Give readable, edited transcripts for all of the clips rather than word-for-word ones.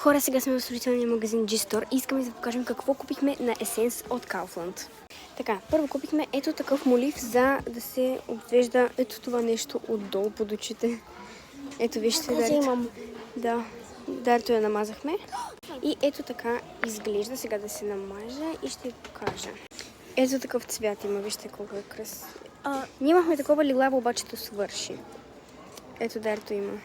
Хора, сега сме в строителния магазин G-Store и искаме да покажем какво купихме на Essence от Kaufland. Така, първо купихме ето такъв молив за да се обвежда ето това нещо отдолу под очите. Ето вижте, да, дарето я намазахме. И ето така изглежда. Сега да се намажа и ще ви покажа. Ето такъв цвят има, вижте колко е красиво. Ние имахме такова лилаво, обаче то свърши. Ето дарето има.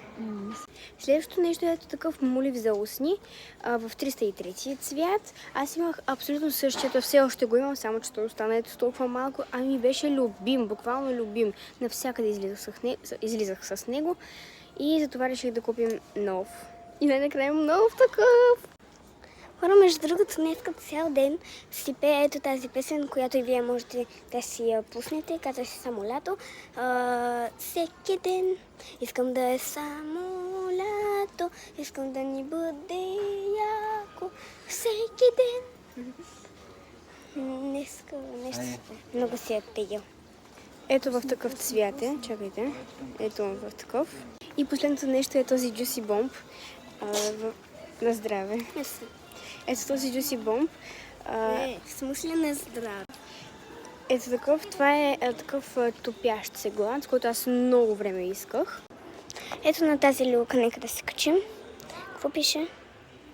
Следващото нещо е ето такъв молив за усни в 303 цвят. Аз имах абсолютно същото, все още го имам, само че той остана ето толкова малко, а ми беше любим, буквално любим. Навсякъде излизах с него и затова реших да купим нов. И най-накрая имам нов такъв. Хора, между другото, днеска цял ден си пее ето тази песен, която и вие можете да си я пуснете, казва се само лято. Всеки ден искам да е само лято, искам да ни бъде яко. Всеки ден. Днеска много си е пея. Ето в такъв цвят е, чакайте. Ето в такъв. И последното нещо е този Juicy Bomb. На здраве. Ето този Juicy Bomb. В смисъл на здраве. Ето такъв. Това е такъв топящ се глад, който аз много време исках. Ето на тази люлка, нека да се качим. Какво пише?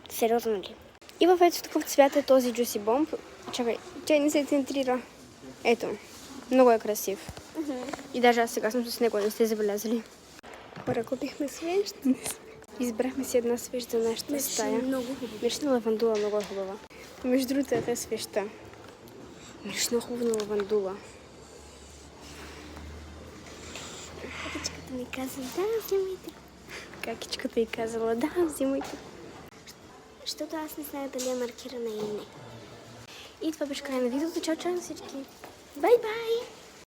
Сериозно ли? И в ето такъв цвят е този Juicy Bomb. Чакай, тя не се центрира. Ето. Много е красив. И даже аз сега съм с него, не сте забелязали. Хора, купихме свещ. Избрахме си една свещ за нашата стая. Много хубаво. Миришна лавандула, много е хубава. Между другото е тази свеща. Миришна хубава лавандула. Какичката ми каза, да, взимайте. Какичката й казала, да, взимайте. Защото аз не знае дали е маркирана или не. И това беше край на видеото. Чао, чао на всички. Бай-бай!